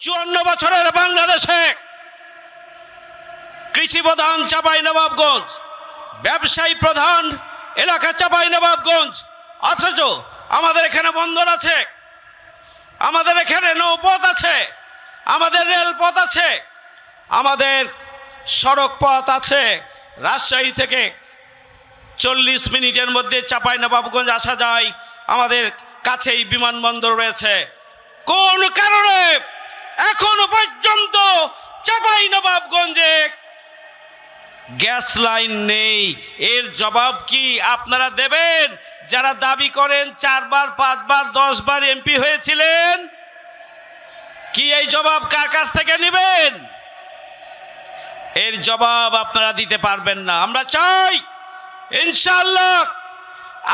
54 বছরের বাংলাদেশে কৃষি প্রধান চাঁপাইনবাবগঞ্জ, ব্যবসায়ী প্রধান এলাকা চাঁপাইনবাবগঞ্জ, অথচ আমাদের এখানে বন্দর আছে, আমাদের এখানে নৌপথ আছে, আমাদের রেলপথ আছে, আমাদের সড়ক পথ আছে। রাজশাহী থেকে 40 মিনিটের মধ্যে চাঁপাইনবাবগঞ্জ আসা যায়, আমাদের কাছেই বিমানবন্দর রয়েছে। কোন কারণে এখনো পর্যন্ত চাঁপাইনবাবগঞ্জে গ্যাস লাইন নেই? এর জবাব কি আপনারা দেবেন? যারা দাবি করেন 4 বার 5 বার 10 বার এমপি হয়েছিলেন, কি এই জবাব কার কাছ থেকে নেবেন? এর জবাব আপনারা দিতে পারবেন না। আমরা চাই ইনশাআল্লাহ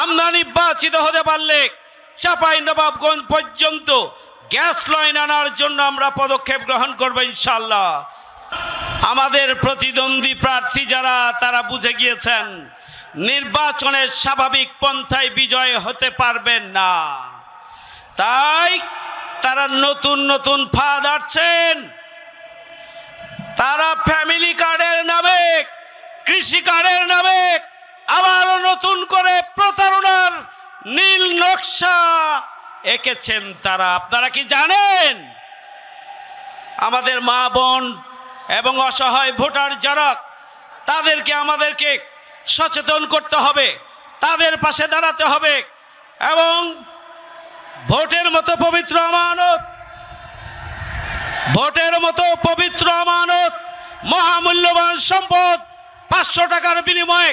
আমরা নির্বাচিত হতে পারলে চাঁপাইনবাবগঞ্জ পর্যন্ত গ্যাস লাইন আনার জন্য আমরা পদক্ষেপ গ্রহণ করব ইনশাআল্লাহ। আমাদের প্রতিদ্বন্দ্বী প্রার্থী যারা, তারা বুঝে গিয়েছেন নির্বাচনের স্বাভাবিক পন্থায় বিজয় হতে পারবেন না, তাই তারা নতুন নতুন ফাঁদ আঁটছেন। তারা ফ্যামিলি কার্ডের নামে, কৃষি কার্ডের নামে আবারও নতুন করে প্রতারণার নীল নকশা এঁকেছেন তারা। আপনারা কি জানেন আমাদের মা বোন এবং অসহায় ভোটার যারা, তাদেরকে আমাদেরকে সচেতন করতে হবে, তাদের পাশে দাঁড়াতে হবে এবং ভোটের মতো পবিত্র আমানত, ভোটের মতো পবিত্র আমানত, মহামূল্যবান সম্পদ 500 টাকার বিনিময়ে,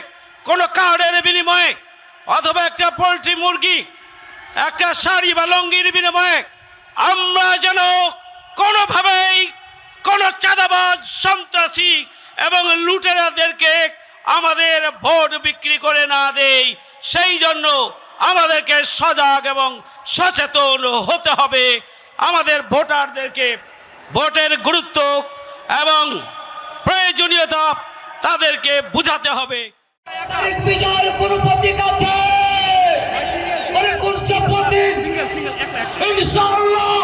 কোনো কার্ডের বিনিময়ে অথবা একটা পোলট্রি মুরগি, একটা শাড়ি বা লঙ্গির বিনিময়ে আমরা যেন কোনোভাবেই কোনো চাঁদাবাজ, সন্ত্রাসী এবং লুটেরাদেরকে আমাদের ভোট বিক্রি করে না দেই। সেই জন্য আমাদেরকে সজাগ এবং সচেতন হতে হবে। আমাদের ভোটারদেরকে ভোটের গুরুত্ব এবং প্রয়োজনীয়তা তাদেরকে বুঝাতে হবে। বিজয়ের কোন প্রতীক আছে? কোন প্রতীক? ইনশাআল্লাহ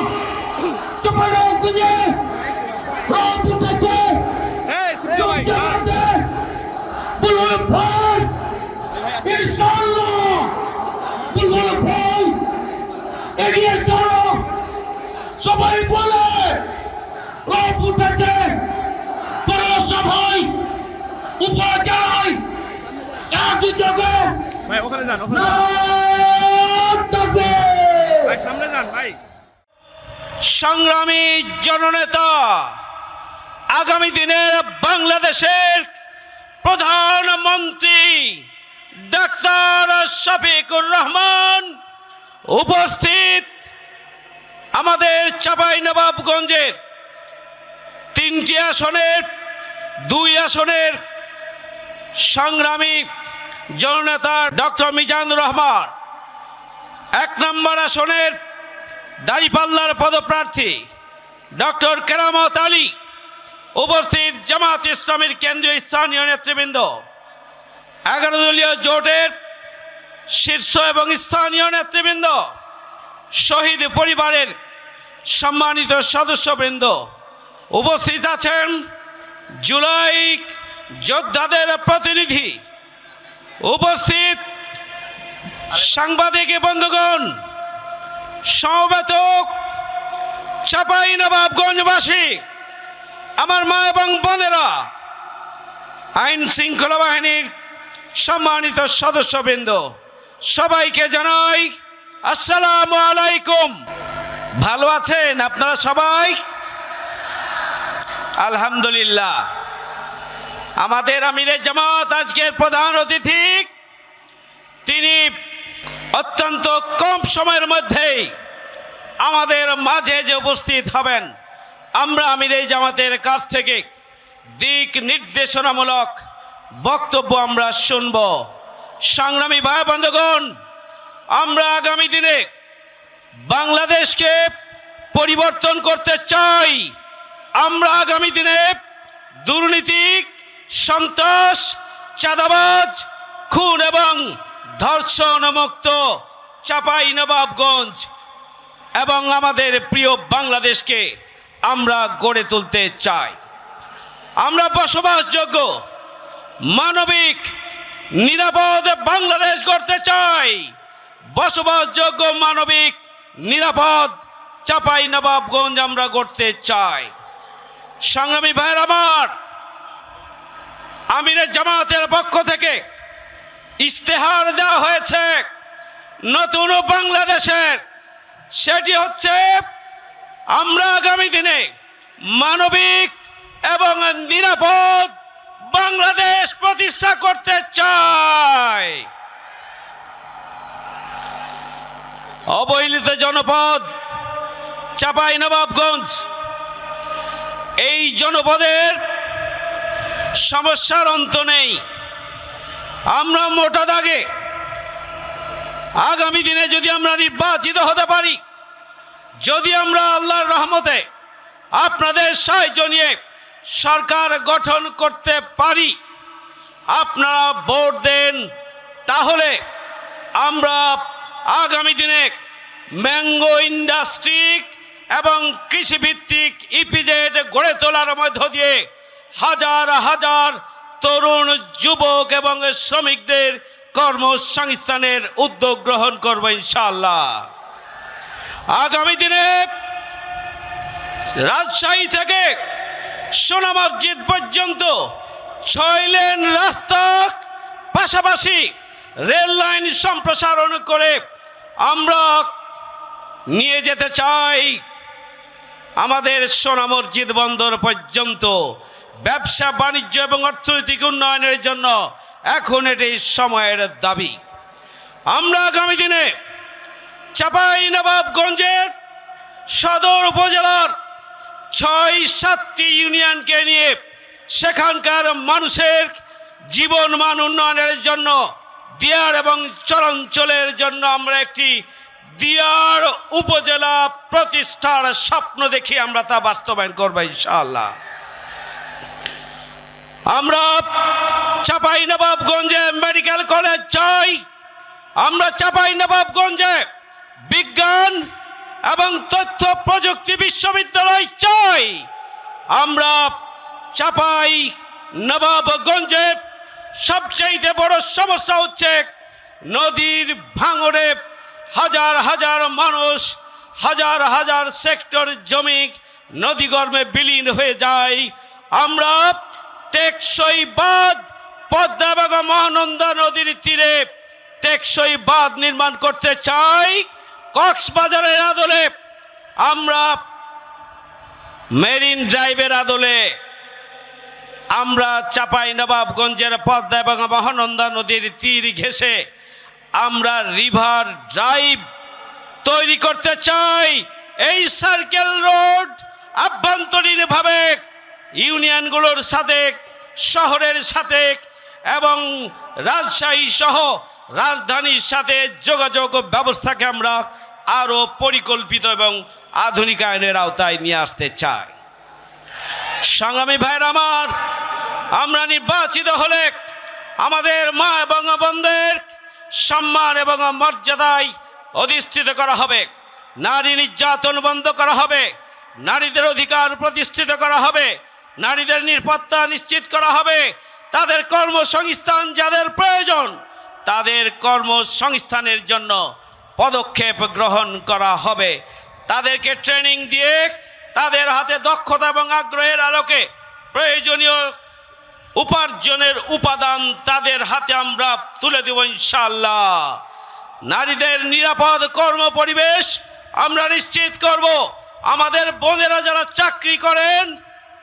চাঁপাইনবাবগঞ্জে রব উঠেছে। বুলবুল ভাই ইনশাআল্লাহ, বুলবুল ভাই এগিয়ে চলো। সবাই বলে রব উঠেছে। পৌরসভায় উপজেলায় একই যোগে ভাই ওখানে যান, ভাই সামনে যান ভাই। সংগ্রামী জননেতা, আগামী দিনের বাংলাদেশের প্রধানমন্ত্রী ডাক্তার শফিকুর রহমান উপস্থিত। আমাদের চাঁপাইনবাবগঞ্জের 3টি আসনের 2 আসনের সংগ্রামী জননেতা ডক্টর মিজানুর রহমান, 1 নম্বর আসনের দাঁড়িপাল্লার পদপ্রার্থী ডক্টর কেরামত আলী, উপস্থিত জামাত ইসলামীর কেন্দ্রীয় স্থানীয় নেতৃবৃন্দ, 11 দলীয় জোটের শীর্ষ এবং স্থানীয় নেতৃবৃন্দ, শহীদ পরিবারের সম্মানিত সদস্যবৃন্দ, উপস্থিত আছেন জুলাই যোদ্ধাদের প্রতিনিধি, উপস্থিত সাংবাদিক বন্ধুগণ, সমবেত চাঁপাইনবাবগঞ্জবাসী, আমার মা এবং বোনেরা, আইন শৃঙ্খলা বাহিনীর সম্মানিত সদস্যবৃন্দ, সবাইকে জানাই আসসালামু আলাইকুম। ভালো আছেন আপনারা সবাই? আলহামদুলিল্লাহ। আমাদের আমিরে জামাত আজকের প্রধান অতিথি, তিনি অত্যন্ত কম সময়ের মধ্যেই আমাদের মাঝে যে উপস্থিত হবেন, আমরা আমিরে জামাতের কাছ থেকে দিক নির্দেশনামূলক বক্তব্য আমরা শুনব। সংগ্রামী ভাই বন্ধুগণ, আমরা আগামী দিনে বাংলাদেশকে পরিবর্তন করতে চাই। আমরা আগামী দিনে দুর্নীতি, সন্ত্রাস, চাঁদাবাজ, খুন এবং ধর্ষণ মুক্ত চাঁপাইনবাবগঞ্জ এবং আমাদের প্রিয় বাংলাদেশকে আমরা গড়ে তুলতে চাই। আমরা বসবাসযোগ্য মানবিক নিরাপদ বাংলাদেশ গড়তে চাই। বসবাসযোগ্য মানবিক নিরাপদ চাঁপাইনবাবগঞ্জ আমরা গড়তে চাই। সংগ্রামী ভাইয়ের আমার, আমিরের জামাতের পক্ষ থেকে ইশতেহার দেওয়া হয়েছে নতুন বাংলাদেশের। সেটি হচ্ছে আমরা আগামী দিনে মানবিক এবং নিরাপদ বাংলাদেশ প্রতিষ্ঠা করতে চাই। অবহেলিত জনপদ চাঁপাইনবাবগঞ্জ, এই জনপদের সমস্যার অন্ত নেই। আমরা মোটা দাগে আগামী দিনে যদি আমরা নির্বাচিত হতে পারি, যদি আমরা আল্লাহর রহমতে আপনাদের সাহায্য নিয়ে সরকার গঠন করতে পারি, আপনারা ভোট দেন, তাহলে আমরা আগামী দিনে ম্যাঙ্গো ইন্ডাস্ট্রি এবং কৃষিভিত্তিক ইপিজেড গড়ে তোলার মধ্য দিয়ে হাজার হাজার তরুণ যুবক এবং শ্রমিকদের কর্মসংস্থানের উদ্যোগ গ্রহণ করব ইনশাআল্লাহ। আগামী দিনে রাজশাহী থেকে সোনা মসজিদ পর্যন্ত 6 লেন রাস্তার পাশাপাশি রেল লাইন সম্প্রসারণ করে আমরা নিয়ে যেতে চাই আমাদের সোনা মসজিদ বন্দর পর্যন্ত। ব্যবসা বাণিজ্য এবং অর্থনৈতিক উন্নয়নের জন্য এখন এটি সময়ের দাবি। আমরা আগামী দিনে চাঁপাইনবাবগঞ্জের সদর উপজেলার 6-7টি ইউনিয়নকে নিয়ে সেখানকার মানুষের জীবন মান উন্নয়নের জন্য দিয়ার এবং চরাঞ্চলের জন্য আমরা একটি দিয়ার উপজেলা প্রতিষ্ঠার স্বপ্ন দেখি, আমরা তা বাস্তবায়ন করব ইনশাআল্লাহ। আমরা চাঁপাইনবাবগঞ্জে মেডিকেল কলেজ চাই। আমরা চাঁপাইনবাবগঞ্জে বিজ্ঞান এবং তথ্য প্রযুক্তি বিশ্ববিদ্যালয় চাই। আমরা চাঁপাইনবাবগঞ্জের সবচেয়ে বড় সমস্যা হচ্ছে নদীর ভাঙড়ে হাজার হাজার মানুষ, হাজার হাজার সেক্টর জমি নদীগর্ভে বিলীন হয়ে যায়। আমরা টেকসই বাঁধ, পদ্মা এবং মহানন্দা নদীর তীরে টেকসই বাঁধ নির্মাণ করতে চাই। কক্সবাজারের আদলে, আমরা মেরিন ড্রাইভের আদলে আমরা চাঁপাইনবাবগঞ্জের পদ্মা এবং মহানন্দা নদীর তীর ঘেঁষে আমরা রিভার ড্রাইভ তৈরি করতে চাই। এই সার্কেল রোড আভ্যন্তরীণভাবে ইউনিয়নগুলোর সাথে, শহরের সাথে এবং রাজশাহী সহ রাজধানীর সাথে যোগাযোগ ব্যবস্থাকে আমরা আরও পরিকল্পিত এবং আধুনিকায়নের আওতায় নিয়ে আসতে চাই। সংগ্রামী ভাইয়ের আমার, আমরা নির্বাচিত হলে আমাদের মা এবং বোনদের সম্মান এবং মর্যাদায় অধিষ্ঠিত করা হবে, নারী নির্যাতন বন্ধ করা হবে, নারীদের অধিকার প্রতিষ্ঠিত করা হবে, নারীদের নিরাপত্তা নিশ্চিত করা হবে, তাদের কর্মসংস্থান যাদের প্রয়োজন তাদের কর্মসংস্থানের জন্য পদক্ষেপ গ্রহণ করা হবে। তাদেরকে ট্রেনিং দিয়ে তাদের হাতে দক্ষতা এবং আগ্রহের আলোকে প্রয়োজনীয় উপার্জনের উপাদান তাদের হাতে আমরা তুলে দেব ইনশাআল্লাহ। নারীদের নিরাপদ কর্ম পরিবেশ আমরা নিশ্চিত করব। আমাদের বোনেরা যারা চাকরি করেন,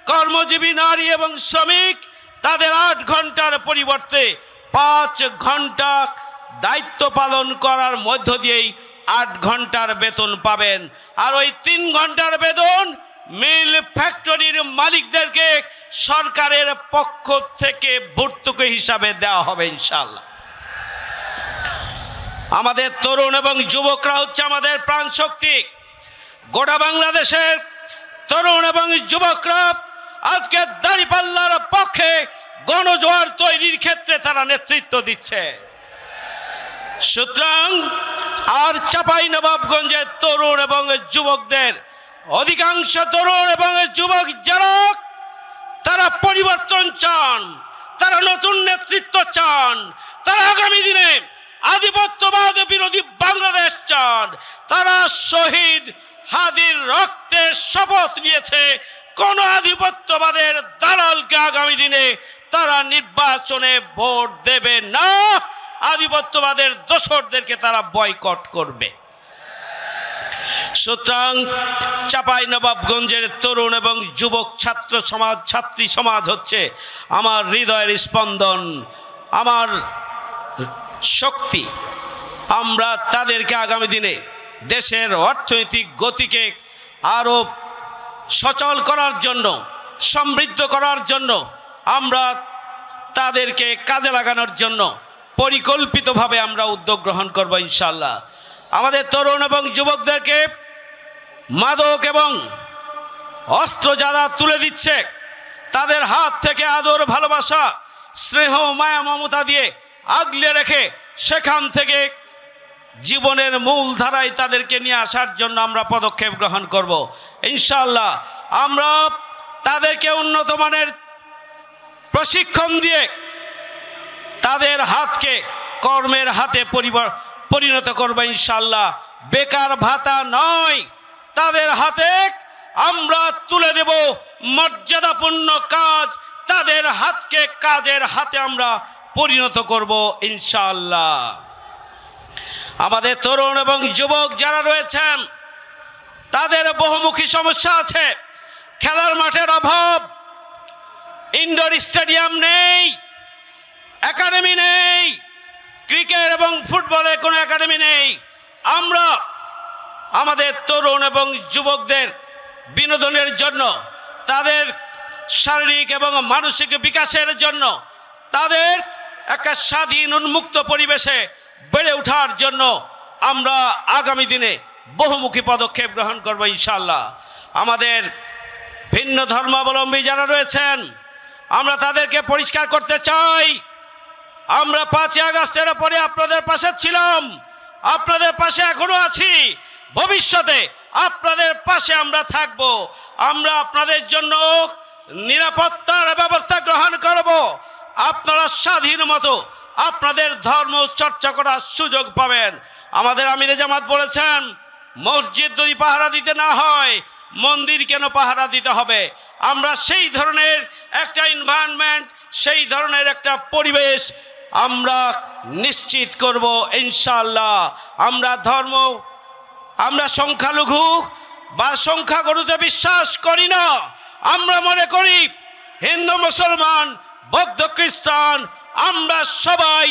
কর্মজীবী নারী এবং শ্রমিক, তাদের 8 ঘন্টার পরিবর্তে 5 ঘন্টা দায়িত্ব পালন করার মধ্য দিয়েই 8 ঘন্টার বেতন পাবেন। আর ওই 3 ঘন্টার বেতন মিল ফ্যাক্টরির মালিকদেরকে সরকারের পক্ষ থেকে ভর্তুকি হিসাবে দেওয়া হবে ইনশাআল্লাহ। আমাদের তরুণ এবং যুবকরা হচ্ছে আমাদের প্রাণ শক্তি। গোটা বাংলাদেশের তরুণ এবং যুবকরা আজকে দাঁড়িপাল্লার পক্ষে গণজোয়ার তৈরির ক্ষেত্রে তারা নেতৃত্ব দিচ্ছে। সুতরাং আর চাঁপাইনবাবগঞ্জের তরুণ এবং যুবকদের অধিকাংশ তরুণ এবং যুবক যারা তারা পরিবর্তন চান, তারা নতুন নেতৃত্ব চান, তারা আগামী দিনে আধিপত্যবাদ বিরোধী বাংলাদেশ চান। তারা শহীদ হাদির রক্তে শপথ নিয়েছে কোন আধিপত্যবাদের দালালকে আগামী দিনে তারা নির্বাচনে ভোট দেবে না, আধিপত্যবাদের দোসরদেরকে তারা বয়কট করবে। সুতরাং চাঁপাইনবাবগঞ্জের তরুণ এবং যুবক ছাত্র সমাজ, ছাত্রী সমাজ হচ্ছে আমার হৃদয়ের স্পন্দন, আমার শক্তি। আমরা তাদেরকে আগামী দিনে দেশের অর্থনৈতিক গতিকে আরও সচল করার জন্য, সমৃদ্ধ করার জন্য আমরা তাদেরকে কাজে লাগানোর জন্য পরিকল্পিতভাবে আমরা উদ্যোগ গ্রহণ করব ইনশাআল্লাহ। আমাদের তরুণ এবং যুবকদেরকে মাদক এবং অস্ত্র যারা তুলে দিচ্ছে তাদের হাত থেকে আদর, ভালোবাসা, স্নেহ, মায়া, মমতা দিয়ে আগলে রেখে সেখান থেকে জীবনের মূল ধারায় তাদেরকে নিয়ে আসার জন্য আমরা পদক্ষেপ গ্রহণ করব ইনশাআল্লাহ। আমরা তাদেরকে উন্নত মানের প্রশিক্ষণ দিয়ে তাদের হাতকে কর্মের হাতে পরিণত করবো ইনশাআল্লাহ। বেকার ভাতা নয়, তাদের হাতে আমরা তুলে দেব মর্যাদাপূর্ণ কাজ, তাদের হাতকে কাজের হাতে আমরা পরিণত করব ইনশাআল্লাহ। আমাদের তরুণ এবং যুবক যারা রয়েছেন তাদের বহুমুখী সমস্যা আছে। খেলার মাঠের অভাব, ইনডোর স্টেডিয়াম নেই, একাডেমি নেই, ক্রিকেট এবং ফুটবলের কোনো একাডেমি নেই। আমরা আমাদের তরুণ এবং যুবকদের বিনোদনের জন্য, তাদের শারীরিক এবং মানসিক বিকাশের জন্য, তাদের একটা স্বাধীন উন্মুক্ত পরিবেশে বেড়ে ওঠার জন্য আমরা আগামী দিনে বহুমুখী পদক্ষেপ গ্রহণ করব ইনশাআল্লাহ। আমাদের ভিন্ন ধর্মাবলম্বী যারা রয়েছেন আমরা তাদেরকে পরিষ্কার করতে চাই। আমরা 5ই আগস্টের পরে আপনাদের পাশে ছিলাম, আপনাদের পাশে এখনো আছি, ভবিষ্যতে আপনাদের পাশে আমরা থাকব। আমরা আপনাদের জন্য নিরাপত্তার ব্যবস্থা গ্রহণ করব। আপনারা স্বাধীন মতো আপনাদের ধর্ম চর্চা করার সুযোগ পাবেন। আমাদের আমিরে জামাত বলেছেন, মসজিদ যদি পাহারা দিতে না হয় মন্দির কেন পাহারা দিতে হবে? আমরা সেই ধরনের একটা এনভায়রনমেন্ট, সেই ধরনের একটা পরিবেশ আমরা নিশ্চিত করব ইনশাআল্লাহ। আমরা সংখ্যালঘু বা সংখ্যাগরুতে বিশ্বাস করি না। আমরা মনে করি হিন্দু, মুসলমান, বৌদ্ধ, খ্রিস্টান আমরা সবাই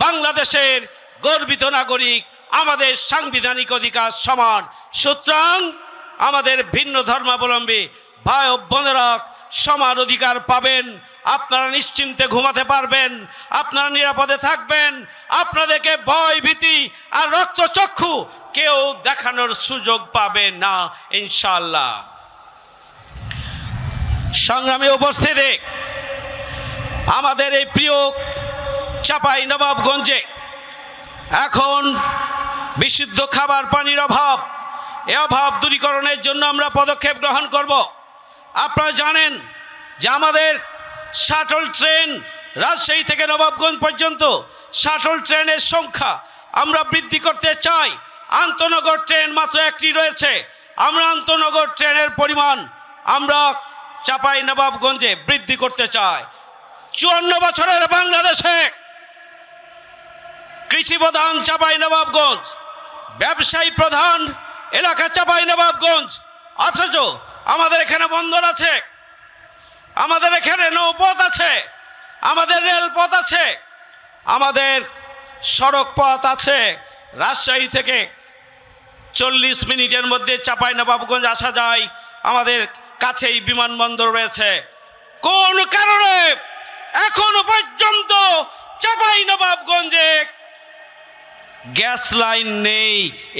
বাংলাদেশের গর্বিত নাগরিক, আমাদের সাংবিধানিক অধিকার সমান। সুতরাং আমাদের ভিন্ন ধর্মাবলম্বী ভাই ও বোনেরা সমান অধিকার পাবেন। আপনারা নিশ্চিন্তে ঘুমাতে পারবেন, আপনারা নিরাপদে থাকবেন, আপনাদেরকে ভয়, ভীতি আর রক্তচক্ষু কেউ দেখানোর সুযোগ পাবে না ইনশাআল্লাহ। সংগ্রামী উপস্থিতি, আমাদের এই প্রিয় চাঁপাইনবাবগঞ্জে এখন বিশুদ্ধ খাবার পানির অভাব, এ অভাব দূরীকরণের জন্য আমরা পদক্ষেপ গ্রহণ করব। আপনারা জানেন যে আমাদের শাটল ট্রেন রাজশাহী থেকে নবাবগঞ্জ পর্যন্ত শাটল ট্রেনের সংখ্যা আমরা বৃদ্ধি করতে চাই। আন্তনগর ট্রেন মাত্র একটি রয়েছে। আমরা আন্তনগর ট্রেনের পরিমাণ আমরা চাঁপাইনবাবগঞ্জে বৃদ্ধি করতে চাই। 54 বছরের বাংলাদেশে কৃষি প্রধান চাঁপাইনবাবগঞ্জ, ব্যবসায়ী প্রধান এলাকা চাঁপাইনবাবগঞ্জ, অথচ আমাদের এখানে বন্দর আছে, আমাদের এখানে নৌপথ আছে, আমাদের রেলপথ আছে, আমাদের সড়ক পথ আছে। রাজশাহী থেকে 40 মিনিটের মধ্যে চাঁপাইনবাবগঞ্জ আসা যায়, আমাদের কাছেই বিমানবন্দর রয়েছে। কোন কারণে এখনো পর্যন্ত চাঁপাইনবাবগঞ্জে গ্যাস লাইন নেই?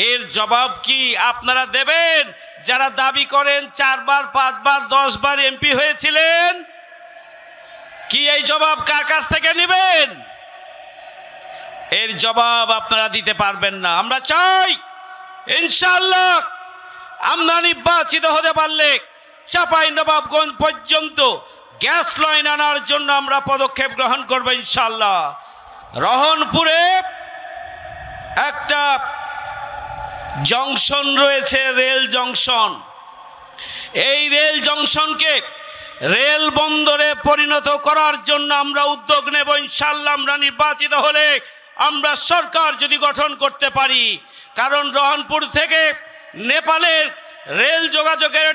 এর জবাব কি আপনারা দেবেন? যারা দাবি করেন 4 বার, 5 বার, 10 বার এমপি হয়েছিলেন, কি এই জবাব কার কাছ থেকে নেবেন? এর জবাব আপনারা দিতে পারবেন না। আমরা চাই ইনশাআল্লাহ আমরা নির্বাচিত হতে পারলে চাঁপাইনবাবগঞ্জ পর্যন্ত গ্যাস লাইন আনার জন্য আমরা পদক্ষেপ গ্রহণ করব ইনশাআল্লাহ। রহনপুরে একটা জংশন রয়েছে, রেল জংশন। এই রেল জংশনকে রেল বন্দরে পরিণত করার জন্য আমরা উদ্যোগ নেব ইনশাআল্লাহ। আমরা নির্বাচিত হলে, আমরা সরকার যদি গঠন করতে পারি, কারণ রহনপুর থেকে নেপালের রেল যোগাযোগের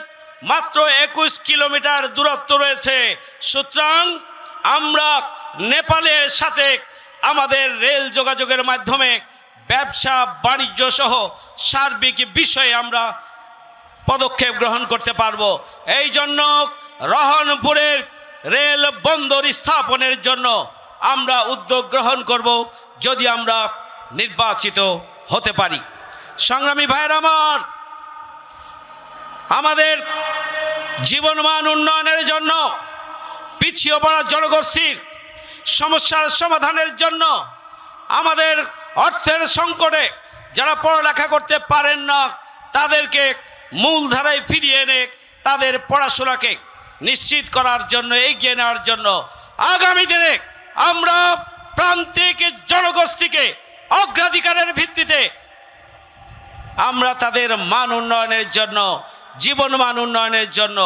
মাত্র 21 কিলোমিটার দূরত্ব রয়েছে। সুতরাং আমরা নেপালের সাথে আমাদের রেল যোগাযোগের মাধ্যমে ব্যবসা বাণিজ্য সহ সার্বিক বিষয়ে আমরা পদক্ষেপ গ্রহণ করতে পারব। এই জন্য রহনপুরের রেল বন্দর স্থাপনের জন্য আমরা উদ্যোগ গ্রহণ করব যদি আমরা নির্বাচিত হতে পারি। সংগ্রামী ভাইয়ের আমার, আমাদের জীবনমান উন্নয়নের জন্য, পিছিয়ে পড়া জনগোষ্ঠীর সমস্যার সমাধানের জন্য, আমাদের অর্থের সংকটে যারা পড়ালেখা করতে পারেন না তাদেরকে মূলধারায় ফিরিয়ে এনে তাদের পড়াশোনাকে নিশ্চিত করার জন্য, এগিয়ে নেওয়ার জন্য আগামী দিনে আমরা প্রান্তিক জনগোষ্ঠীকে অগ্রাধিকারের ভিত্তিতে আমরা তাদের মান উন্নয়নের জন্য, জীবন মান উন্নয়নের জন্য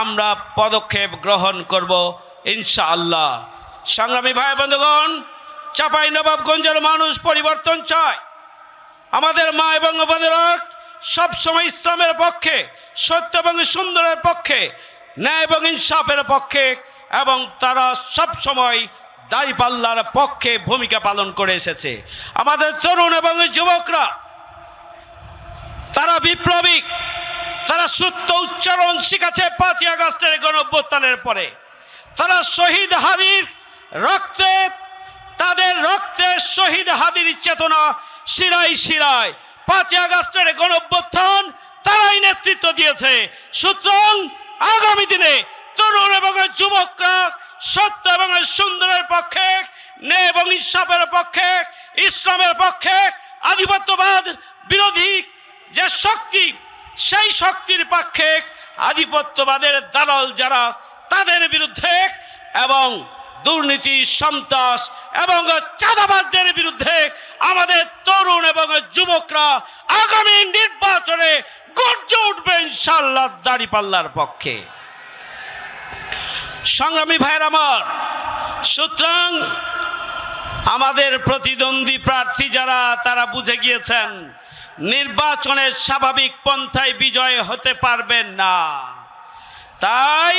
আমরা পদক্ষেপ গ্রহণ করব ইনশাআল্লাহ। সংগ্রামী ভাই বন্ধুগণ, চাঁপাইনবাবগঞ্জের মানুষ পরিবর্তন চায়। আমাদের মা এবং বোনেরা সবসময় ইসলামের পক্ষে, সত্য এবং সুন্দরের পক্ষে, ন্যায় এবং ইনসাফের পক্ষে, এবং তারা সবসময় দাঁড়িপাল্লার পক্ষে ভূমিকা পালন করে এসেছে। আমাদের তরুণ এবং যুবকরা তারা বিপ্লবী, তারা সত্য উচ্চারণ শিখেছে 5ই আগস্টের গণঅভ্যুত্থানের পরে। তারা শহীদ হাদির রক্তে, তাদের রক্তে শহীদ হাদির চেতনা শিরায় শিরায় 5ই আগস্টের গণঅভ্যুত্থান তারাই নেতৃত্ব দিয়েছে। সুতরাং আগামী দিনে তরুণ এবং যুবকরা সত্য এবং সুন্দরের পক্ষে, ন্যায় এবং ইনসাফের পক্ষে, ইসলামের পক্ষে, আধিপত্যবাদ বিরোধী যে শক্তি, সেই শক্তির পক্ষে, আধিপত্যবাদের দালাল যারা তাদের বিরুদ্ধে, এবং দুর্নীতি, সন্ত্রাস এবং চাঁদাবাজদের বিরুদ্ধে আমাদের তরুণ এবং যুবকরা আগামী নির্বাচনে গর্জে উঠবে ইনশাআল্লাহ দাঁড়িপাল্লার পক্ষে। সংগ্রামী ভাইয়ের আমার, সুতরাং আমাদের প্রতিদ্বন্দ্বী প্রার্থী যারা, তারা বুঝে গিয়েছেন নির্বাচনের স্বাভাবিক পন্থায় বিজয় হতে পারবেন না। তাই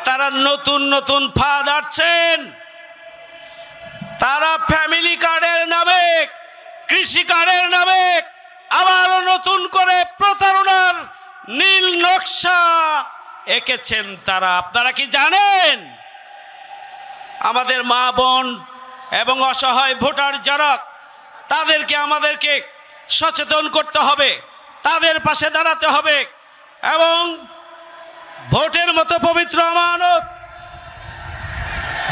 তারা নতুন নতুন ফাঁদ আঁটছেন। তারা ফ্যামিলি কার্ডের নামে, কৃষি কার্ডের নামে আবারও নতুন করে প্রতারণার নীল নকশা এঁকেছেন তারা। আপনারা কি জানেন আমাদের মা বোন এবং অসহায় ভোটার যারা, তাদেরকে আমাদেরকে সচেতন করতে হবে, তাদের পাশে দাঁড়াতে হবে, এবং ভোটের মতো পবিত্র আমানত,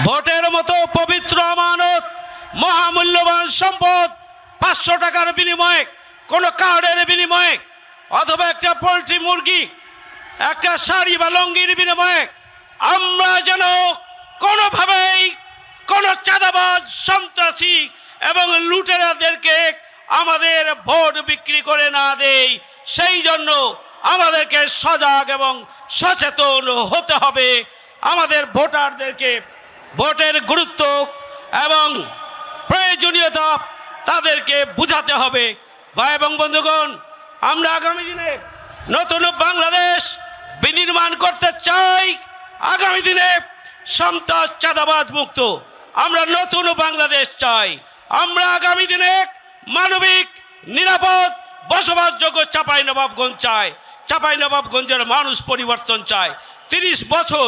ভোটের মতো পবিত্র আমানত, মহামূল্যবান সম্পদ 500 টাকার বিনিময়ে, কোনো কার্ডের বিনিময়ে, অথবা একটা পোলট্রি মুরগি, একটা শাড়ি বা লঙ্গির বিনিময়ে আমরা যেন কোনোভাবেই কোনো চাঁদাবাজ, সন্ত্রাসী এবং লুটেরাদেরকে আমাদের ভোট বিক্রি করে না দেই। সেই জন্য আমাদেরকে সজাগ এবং সচেতন হতে হবে। আমাদের ভোটারদেরকে ভোটের গুরুত্ব এবং প্রয়োজনীয়তা তাদেরকে বুঝাতে হবে। ভাই এবং বন্ধুগণ, আমরা আগামী দিনে নতুন বাংলাদেশ বিনির্মাণ করতে চাই। আগামী দিনে সন্ত্রাস, চাঁদাবাজ মুক্ত আমরা নতুন বাংলাদেশ চাই। আমরা আগামী দিনে মানবিক, নিরাপদ, বসবাসযোগ্য চাঁপাইনবাবগঞ্জ চাই। চাঁপাইনবাবগঞ্জের মানুষ পরিবর্তন চায়। 30 বছর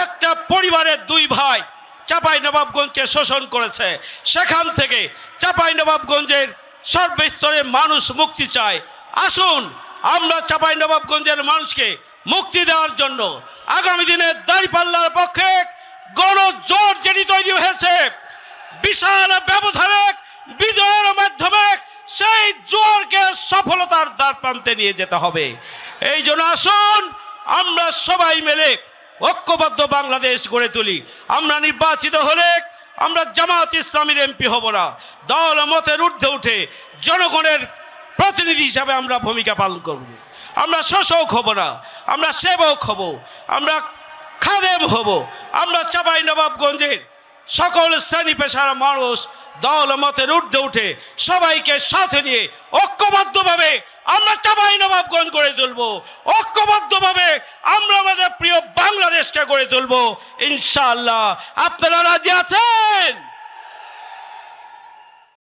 একটা পরিবারের 2 ভাই চাঁপাইনবাবগঞ্জকে শোষণ করেছে। সেখান থেকে চাঁপাইনবাবগঞ্জের সর্বস্তরের মানুষ মুক্তি চায়। আসুন আমরা চাঁপাইনবাবগঞ্জের মানুষকে মুক্তি দেওয়ার জন্য আগামী দিনে দাঁড়িপাল্লার পক্ষে গণজোট যেটি তৈরি হয়েছে, বিশাল ব্যবধানে বিজয়ের মাধ্যমে সেই জোয়ারকে সফলতার দ্বার প্রান্তে নিয়ে যেতে হবে। এই জন্য আসুন আমরা সবাই মিলে ঐক্যবদ্ধ বাংলাদেশ গড়ে তুলি। আমরা নির্বাচিত হলে আমরা জামাত ইসলামীর এমপি হব না, দল মতের ঊর্ধ্বে উঠে জনগণের প্রতিনিধি হিসাবে আমরা ভূমিকা পালন করব। আমরা শোষক হব না, আমরা সেবক হব, আমরা খাদেম হব। আমরা চাঁপাইনবাবগঞ্জের সকল শ্রেণী পেশার মানুষ দল মতের ঊর্ধ্বে উঠে সবাইকে সাথে নিয়ে ঐক্যবদ্ধভাবে আমরা চাঁপাইনবাবগঞ্জ গড়ে তুলব। ঐক্যবদ্ধভাবে আমরা আমাদের প্রিয় বাংলাদেশকে গড়ে তুলব ইনশাআল্লাহ। আপনারা রাজি আছেন?